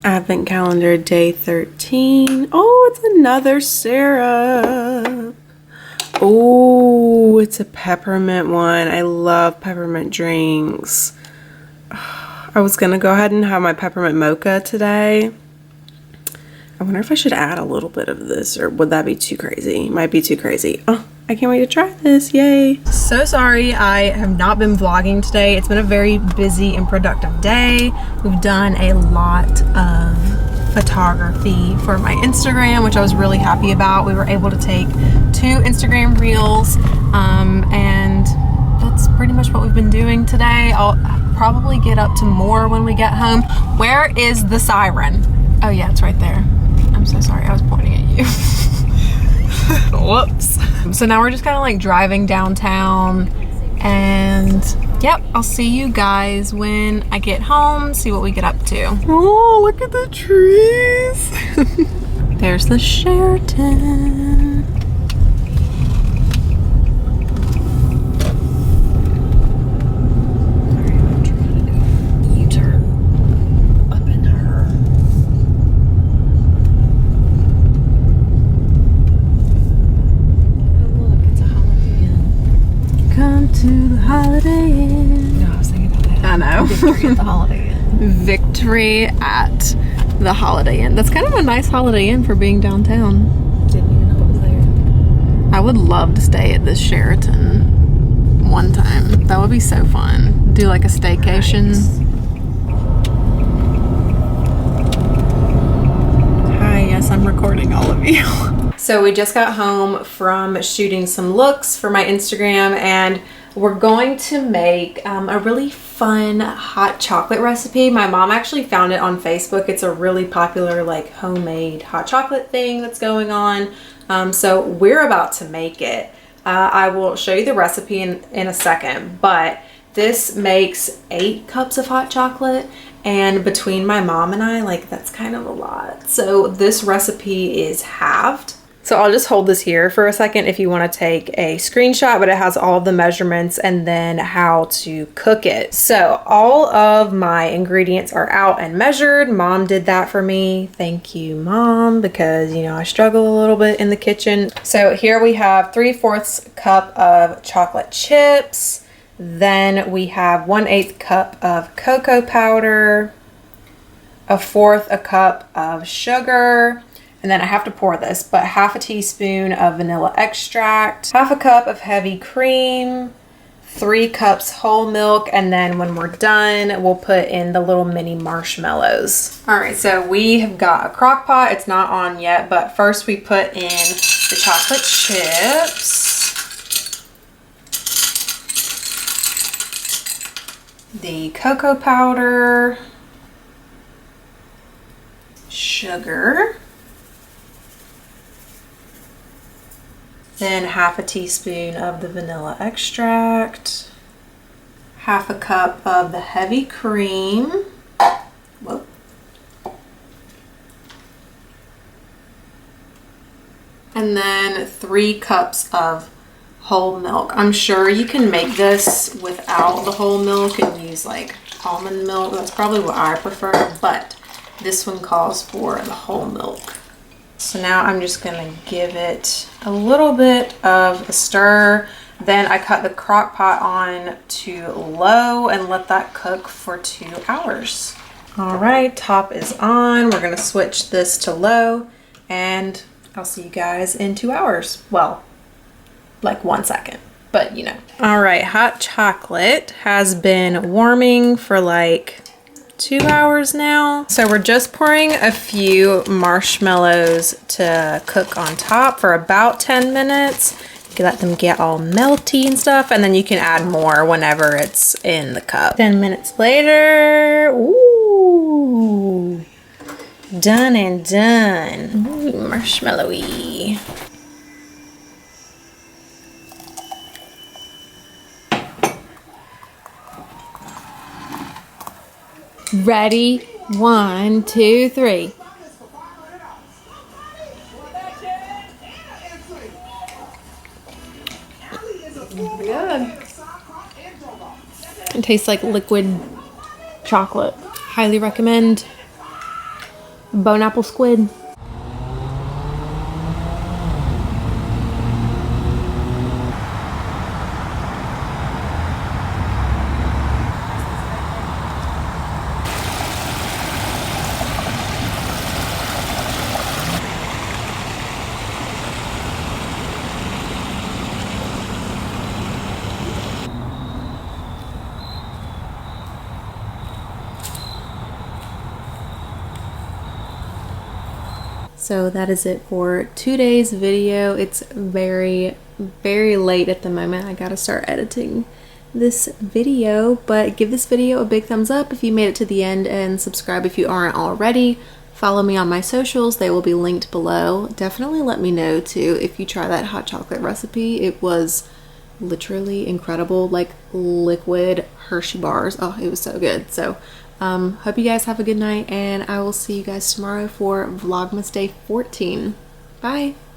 Advent calendar day 13. Oh, it's another syrup. Oh, it's a peppermint one. I love peppermint drinks. I was gonna go ahead and have my peppermint mocha today. I wonder if I should add a little bit of this, or would that be too crazy? Might be too crazy. Oh, I can't wait to try this. Yay. So sorry I have not been vlogging today. It's been a very busy and productive day. We've done a lot of photography for my Instagram, which I was really happy about. We were able to take 2 Instagram reels, and that's pretty much what we've been doing today. I'll probably get up to more when we get home. Where is the siren? Oh yeah, it's right there. I'm so sorry, I was pointing at you. Whoops. So now we're just kind of like driving downtown, and yep, I'll see you guys when I get home, see what we get up to. Oh, look at the trees. There's the Sheraton. To the Holiday Inn. No, I was thinking about that. I know. Victory at the Holiday Inn. Victory at the Holiday Inn. That's kind of a nice Holiday Inn for being downtown. Didn't even know it was there. I would love to stay at this Sheraton one time. That would be so fun. Do like a staycation. Right. Hi, yes, I'm recording all of you. So we just got home from shooting some looks for my Instagram, and we're going to make a really fun hot chocolate recipe. My mom actually found it on Facebook. It's a really popular like homemade hot chocolate thing that's going on. So we're about to make it. I will show you the recipe in a second, but this makes 8 cups of hot chocolate, and between my mom and I, like, that's kind of a lot. So this recipe is halved. So I'll just hold this here for a second if you want to take a screenshot, but it has all of the measurements and then how to cook it. So all of my ingredients are out and measured. Mom did that for me. Thank you, Mom, because, you know, I struggle a little bit in the kitchen. So here we have 3/4 cup of chocolate chips. Then we have 1/8 cup of cocoa powder, 1/4 cup of sugar. And then I have to pour this, but 1/2 teaspoon of vanilla extract, 1/2 cup of heavy cream, 3 cups whole milk, and then when we're done, we'll put in the little mini marshmallows. All right, so we have got a crock pot. It's not on yet, but first we put in the chocolate chips, the cocoa powder, sugar, then 1/2 teaspoon of the vanilla extract, 1/2 cup of the heavy cream, whoa, and then 3 cups of whole milk. I'm sure you can make this without the whole milk and use like almond milk. That's probably what I prefer, but this one calls for the whole milk. So now I'm just gonna give it a little bit of a stir. Then I cut the crock pot on to low and let that cook for 2 hours. All right, top is on. We're gonna switch this to low, and I'll see you guys in 2 hours. Well, like 1 second, but you know. All right, hot chocolate has been warming for like 2 hours now. So we're just pouring a few marshmallows to cook on top for about 10 minutes. You can let them get all melty and stuff, and then you can add more whenever it's in the cup. 10 minutes later, ooh, done and done. Ooh, marshmallowy. Ready? 1, 2, 3. Good. It tastes like liquid chocolate. Highly recommend. Bone apple squid. So that is it for today's video. It's very late at the moment. I gotta start editing this video, but give this video a big thumbs up if you made it to the end, and subscribe if you aren't already. Follow me on my socials, they will be linked below. Definitely let me know too if you try that hot chocolate recipe. It was literally incredible, like liquid Hershey bars. Oh, it was so good. So hope you guys have a good night, and I will see you guys tomorrow for Vlogmas day 14. Bye.